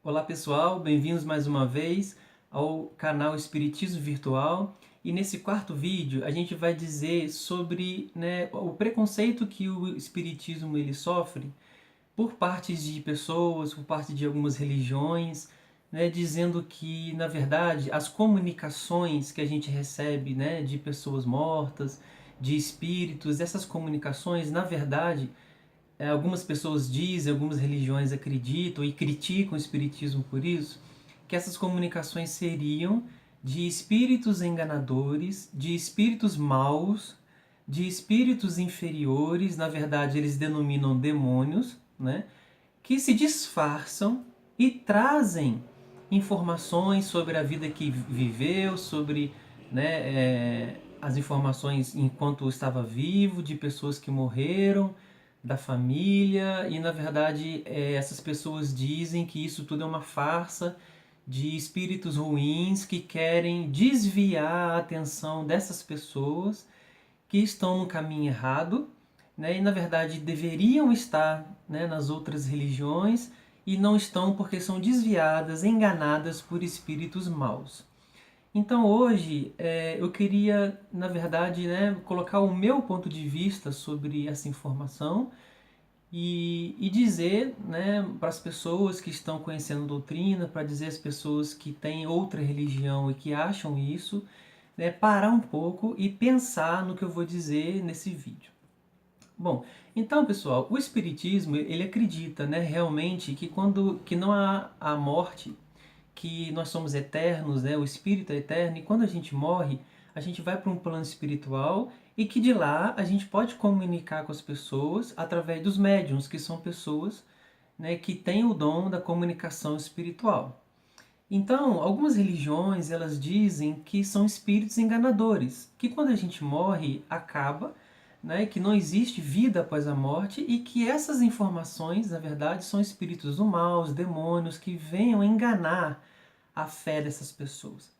Olá pessoal, bem-vindos mais uma vez ao canal Espiritismo Virtual. E nesse quarto vídeo a gente vai dizer sobre, o preconceito que o Espiritismo ele sofre por parte de pessoas, por parte de algumas religiões, dizendo que, na verdade, as comunicações que a gente recebe, de pessoas mortas, de espíritos, essas comunicações, na verdade, algumas pessoas dizem, algumas religiões acreditam e criticam o espiritismo por isso, que essas comunicações seriam de espíritos enganadores, de espíritos maus, de espíritos inferiores, na verdade eles denominam demônios, que se disfarçam e trazem informações sobre a vida que viveu, sobre as informações enquanto estava vivo, de pessoas que morreram, da família, e na verdade essas pessoas dizem que isso tudo é uma farsa de espíritos ruins que querem desviar a atenção dessas pessoas que estão no caminho errado, e na verdade deveriam estar, nas outras religiões e não estão porque são desviadas, enganadas por espíritos maus. Então hoje eu queria, na verdade, colocar o meu ponto de vista sobre essa informação e dizer, para as pessoas que estão conhecendo a doutrina, para dizer às pessoas que têm outra religião e que acham isso, parar um pouco e pensar no que eu vou dizer nesse vídeo. Bom, então pessoal, o Espiritismo ele acredita, realmente que não há a morte, que nós somos eternos, o Espírito é eterno, e quando a gente morre, a gente vai para um plano espiritual e que de lá a gente pode comunicar com as pessoas através dos médiuns, que são pessoas, que têm o dom da comunicação espiritual. Então, algumas religiões elas dizem que são espíritos enganadores, que quando a gente morre acaba, que não existe vida após a morte e que essas informações, na verdade, são espíritos do mal, os demônios que venham enganar a fé dessas pessoas.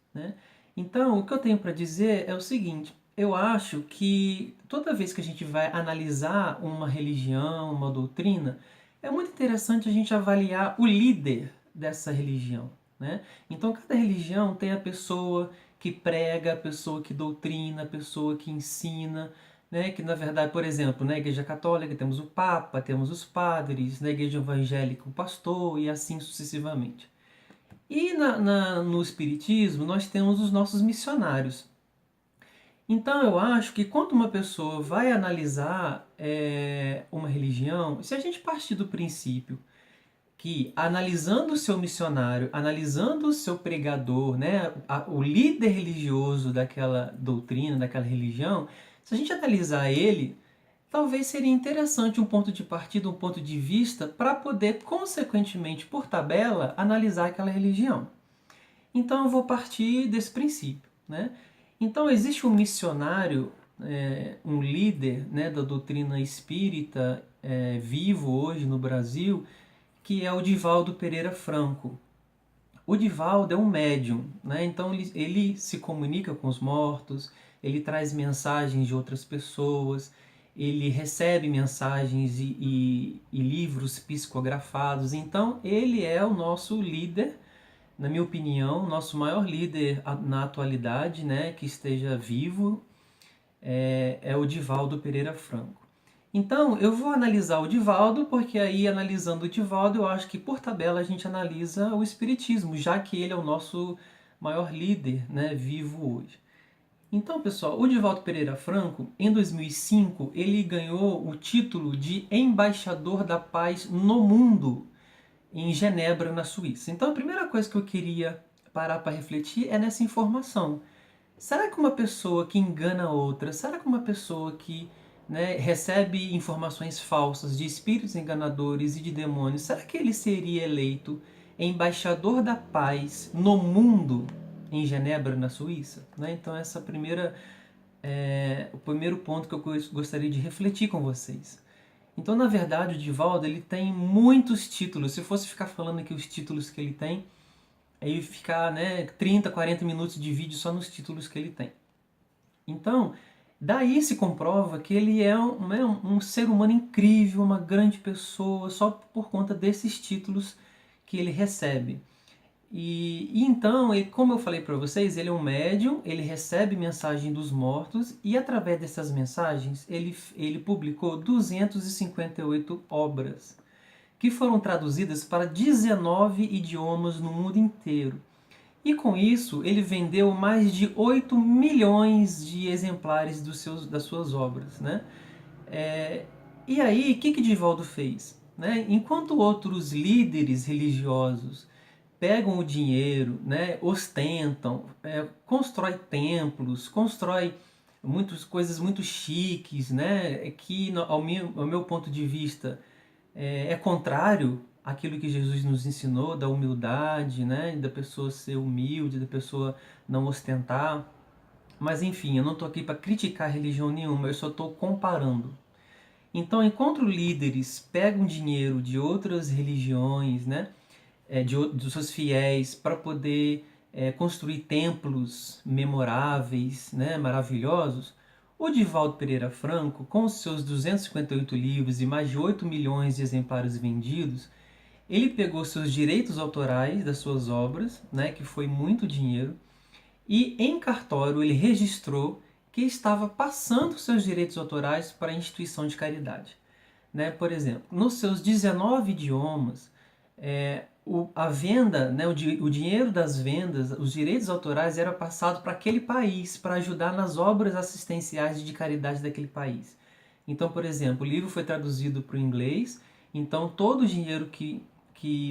Então, o que eu tenho para dizer é o seguinte: eu acho que toda vez que a gente vai analisar uma religião, uma doutrina, é muito interessante a gente avaliar o líder dessa religião. Então, cada religião tem a pessoa que prega, a pessoa que doutrina, a pessoa que ensina, que na verdade, por exemplo, na Igreja Católica temos o Papa, temos os padres, na Igreja Evangélica o pastor e assim sucessivamente. E no Espiritismo nós temos os nossos missionários. Então eu acho que quando uma pessoa vai analisar uma religião, se a gente partir do princípio que analisando o seu missionário, analisando o seu pregador, o líder religioso daquela doutrina, daquela religião, se a gente analisar ele, talvez seria interessante um ponto de partida, um ponto de vista, para poder, consequentemente, por tabela, analisar aquela religião. Então eu vou partir desse princípio. Então existe um missionário, um líder da doutrina espírita vivo hoje no Brasil, que é o Divaldo Pereira Franco. O Divaldo é um médium, então ele se comunica com os mortos, ele traz mensagens de outras pessoas, ele recebe mensagens e livros psicografados. Então ele é o nosso líder, na minha opinião, nosso maior líder na atualidade, que esteja vivo, é o Divaldo Pereira Franco. Então, eu vou analisar o Divaldo, porque aí, analisando o Divaldo, eu acho que, por tabela, a gente analisa o Espiritismo, já que ele é o nosso maior líder, vivo hoje. Então, pessoal, o Divaldo Pereira Franco, em 2005, ele ganhou o título de Embaixador da Paz no Mundo, em Genebra, na Suíça. Então, a primeira coisa que eu queria parar para refletir é nessa informação. Será que uma pessoa que engana outra, será que uma pessoa que recebe informações falsas de espíritos enganadores e de demônios, será que ele seria eleito embaixador da paz no mundo em Genebra, na Suíça? Então essa o primeiro ponto que eu gostaria de refletir com vocês. Então, na verdade, o Divaldo ele tem muitos títulos. Se fosse ficar falando aqui os títulos que ele tem, aí ficar 30, 40 minutos de vídeo só nos títulos que ele tem. Então, daí se comprova que ele é um ser humano incrível, uma grande pessoa, só por conta desses títulos que ele recebe. E então, como eu falei para vocês, ele é um médium, ele recebe mensagem dos mortos e através dessas mensagens ele publicou 258 obras que foram traduzidas para 19 idiomas no mundo inteiro. E com isso, ele vendeu mais de 8 milhões de exemplares das suas obras, né? E aí, o que Divaldo fez? Né? Enquanto outros líderes religiosos pegam o dinheiro, né, ostentam, constrói templos, constrói muitas coisas muito chiques, né, que ao meu ponto de vista é contrário àquilo que Jesus nos ensinou, da humildade, né, da pessoa ser humilde, da pessoa não ostentar. Mas enfim, eu não estou aqui para criticar religião nenhuma, eu só estou comparando. Então, enquanto líderes pegam dinheiro de outras religiões, né, dos seus fiéis, para poder construir templos memoráveis, né, maravilhosos, o Divaldo Pereira Franco, com os seus 258 livros e mais de 8 milhões de exemplares vendidos, ele pegou seus direitos autorais das suas obras, né, que foi muito dinheiro, e em cartório ele registrou que estava passando seus direitos autorais para a instituição de caridade. Né? Por exemplo, nos seus 19 idiomas, a venda, né, o dinheiro das vendas, os direitos autorais era passado para aquele país, para ajudar nas obras assistenciais de caridade daquele país. Então, por exemplo, o livro foi traduzido para o inglês, então todo o dinheiro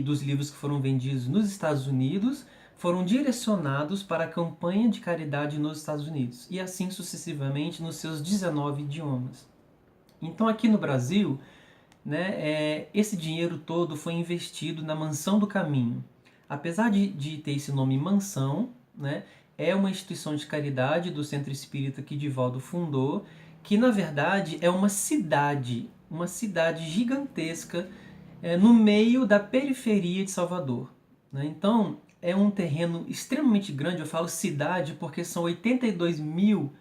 dos livros que foram vendidos nos Estados Unidos foram direcionados para a campanha de caridade nos Estados Unidos, e assim sucessivamente nos seus 19 idiomas. Então, aqui no Brasil, né, esse dinheiro todo foi investido na Mansão do Caminho. Apesar de ter esse nome Mansão, né, é uma instituição de caridade do Centro Espírita que Divaldo fundou, que na verdade é uma cidade gigantesca no meio da periferia de Salvador. Né? Então, é um terreno extremamente grande, eu falo cidade porque são 82 mil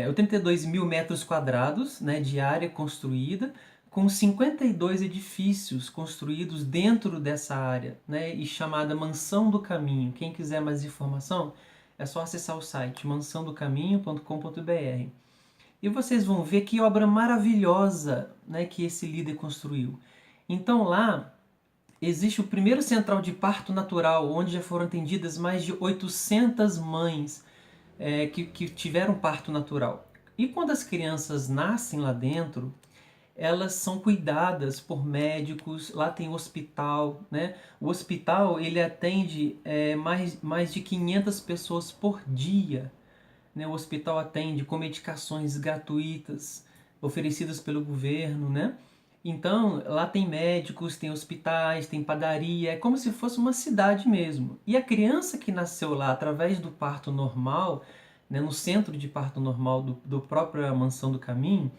82 mil metros quadrados, né, de área construída, com 52 edifícios construídos dentro dessa área, né, e chamada Mansão do Caminho. Quem quiser mais informação, é só acessar o site mansãodocaminho.com.br. E vocês vão ver que obra maravilhosa, né, que esse líder construiu. Então lá existe o primeiro central de parto natural, onde já foram atendidas mais de 800 mães que tiveram parto natural. E quando as crianças nascem lá dentro, elas são cuidadas por médicos, lá tem hospital, né? O hospital ele atende mais de 500 pessoas por dia. Né? O hospital atende com medicações gratuitas, oferecidas pelo governo, né? Então, lá tem médicos, tem hospitais, tem padaria, é como se fosse uma cidade mesmo. E a criança que nasceu lá através do parto normal, né, no centro de parto normal do própria Mansão do Caminho,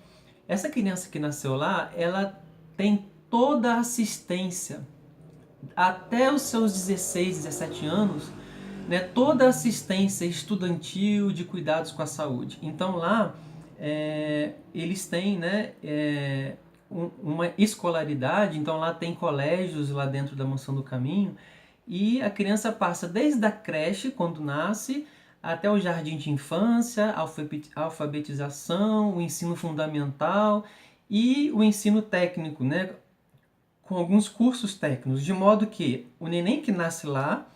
essa criança que nasceu lá, ela tem toda a assistência até os seus 16, 17 anos, né, toda a assistência estudantil de cuidados com a saúde. Então lá eles têm, né, uma escolaridade, então lá tem colégios lá dentro da Mansão do Caminho, e a criança passa desde a creche, quando nasce, até o jardim de infância, alfabetização, o ensino fundamental e o ensino técnico, né, com alguns cursos técnicos, de modo que o neném que nasce lá,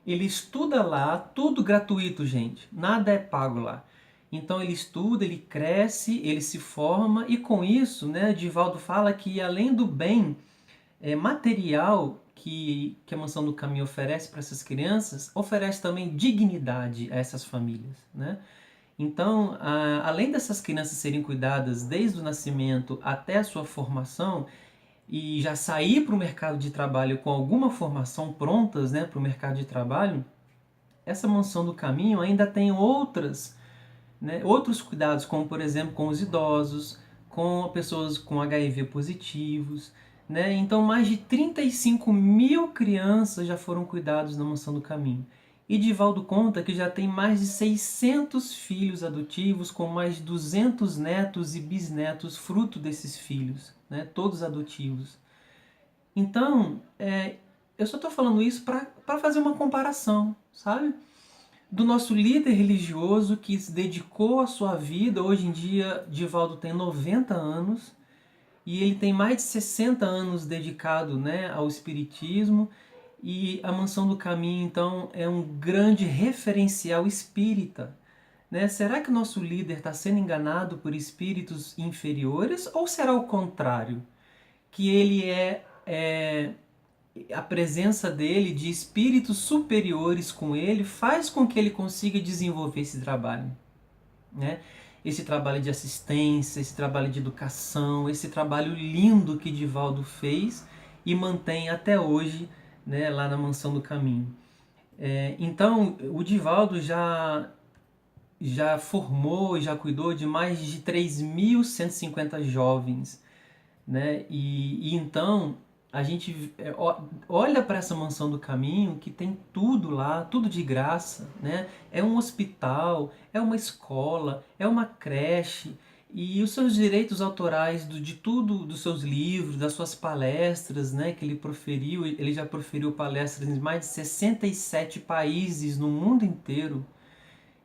ele estuda lá, tudo gratuito, gente, nada é pago lá. Então ele estuda, ele cresce, ele se forma, e com isso, né, Divaldo fala que além do bem material que a Mansão do Caminho oferece para essas crianças, oferece também dignidade a essas famílias, né? Então, além dessas crianças serem cuidadas desde o nascimento até a sua formação, e já sair para o mercado de trabalho com alguma formação prontas, né, para o mercado de trabalho, essa Mansão do Caminho ainda tem outros cuidados, como por exemplo com os idosos, com pessoas com HIV positivos, né? Então mais de 35 mil crianças já foram cuidadas na Mansão do Caminho. E Divaldo conta que já tem mais de 600 filhos adotivos, com mais de 200 netos e bisnetos fruto desses filhos, né? Todos adotivos. Então, eu só estou falando isso para fazer uma comparação, sabe? Do nosso líder religioso que se dedicou a sua vida. Hoje em dia, Divaldo tem 90 anos e ele tem mais de 60 anos dedicado, né, ao espiritismo. E a Mansão do Caminho, então, é um grande referencial espírita, né? Será que o nosso líder está sendo enganado por espíritos inferiores, ou será o contrário? Que ele a presença dele, de espíritos superiores com ele, faz com que ele consiga desenvolver esse trabalho, né? Esse trabalho de assistência, esse trabalho de educação, esse trabalho lindo que Divaldo fez e mantém até hoje, né, lá na Mansão do Caminho. Então, o Divaldo já formou, já cuidou de mais de 3.150 jovens, né? E então a gente olha para essa Mansão do Caminho, que tem tudo lá, tudo de graça, né? É um hospital, é uma escola, é uma creche, e os seus direitos autorais de tudo, dos seus livros, das suas palestras, né, que ele proferiu. Ele já proferiu palestras em mais de 67 países no mundo inteiro.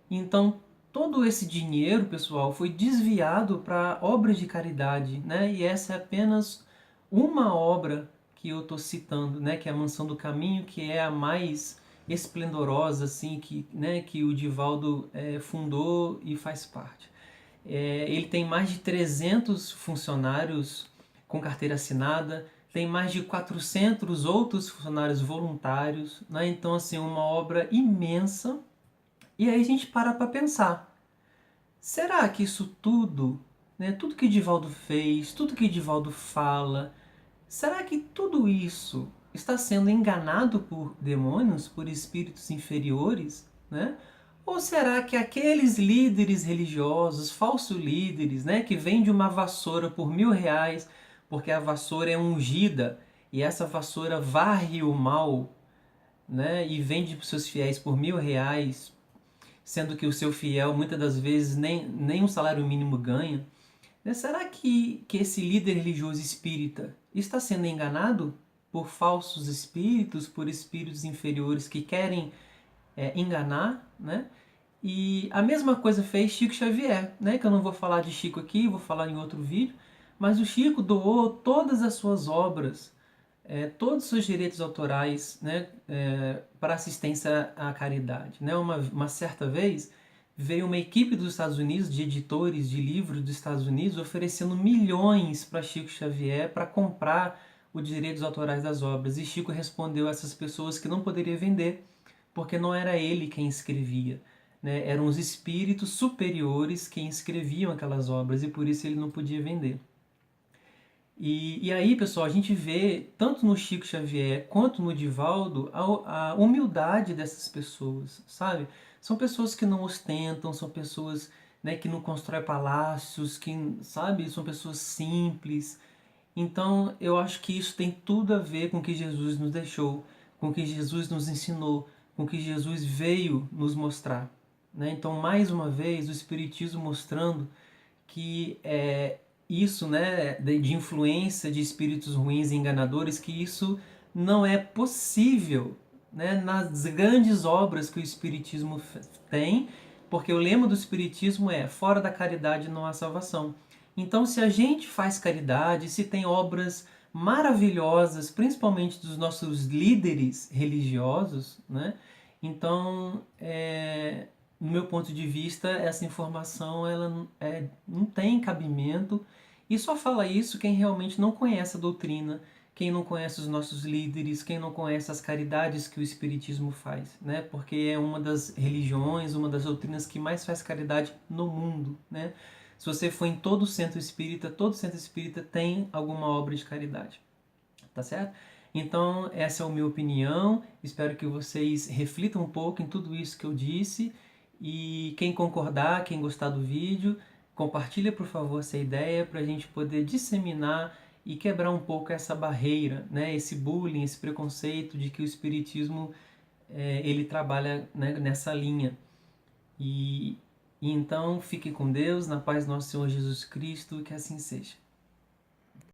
Então, todo esse dinheiro, pessoal, foi desviado para obras de caridade, né? E essa é apenas uma obra que eu estou citando, né? Que é a Mansão do Caminho, que é a mais esplendorosa, assim, que o Divaldo fundou e faz parte. Ele tem mais de 300 funcionários com carteira assinada, tem mais de 400 outros funcionários voluntários, né? Então, assim, uma obra imensa. E aí a gente para pensar, será que isso tudo, né, tudo que Divaldo fez, tudo que Divaldo fala, será que tudo isso está sendo enganado por demônios, por espíritos inferiores, né? Ou será que aqueles líderes religiosos, falsos líderes, né, que vendem uma vassoura por R$ 1.000, porque a vassoura é ungida e essa vassoura varre o mal, né, e vende para os seus fiéis por R$ 1.000, sendo que o seu fiel muitas das vezes nem um salário mínimo ganha, né? Será que esse líder religioso espírita está sendo enganado por falsos espíritos, por espíritos inferiores que querem enganar, né? E a mesma coisa fez Chico Xavier, né? Que eu não vou falar de Chico aqui, vou falar em outro vídeo, mas o Chico doou todas as suas obras, todos os seus direitos autorais, né, para assistência à caridade, né? Uma certa vez veio uma equipe dos Estados Unidos, de editores de livros dos Estados Unidos, oferecendo milhões para Chico Xavier para comprar os direitos autorais das obras. E Chico respondeu a essas pessoas que não poderia vender, porque não era ele quem escrevia, né? Eram os espíritos superiores quem escreviam aquelas obras, e por isso ele não podia vender. E aí, pessoal, a gente vê, tanto no Chico Xavier quanto no Divaldo, a humildade dessas pessoas, sabe? São pessoas que não ostentam, são pessoas, né, que não constroem palácios, que, sabe, são pessoas simples. Então, eu acho que isso tem tudo a ver com o que Jesus nos deixou, com o que Jesus nos ensinou, com o que Jesus veio nos mostrar, né? Então, mais uma vez, o Espiritismo mostrando que isso, né, de influência de espíritos ruins e enganadores, que isso não é possível, né, nas grandes obras que o Espiritismo tem, porque o lema do Espiritismo é: fora da caridade não há salvação. Então, se a gente faz caridade, se tem obras maravilhosas, principalmente dos nossos líderes religiosos, né, então, no meu ponto de vista, essa informação ela não tem cabimento, e só fala isso quem realmente não conhece a doutrina, quem não conhece os nossos líderes, quem não conhece as caridades que o Espiritismo faz, né? Porque é uma das religiões, uma das doutrinas que mais faz caridade no mundo, né? Se você for em todo centro espírita tem alguma obra de caridade, tá certo? Então, essa é a minha opinião. Espero que vocês reflitam um pouco em tudo isso que eu disse. E quem concordar, quem gostar do vídeo, compartilha, por favor, essa ideia para a gente poder disseminar e quebrar um pouco essa barreira, né? Esse bullying, esse preconceito de que o Espiritismo ele trabalha, né, nessa linha. E então, fiquem com Deus, na paz do nosso Senhor Jesus Cristo, que assim seja.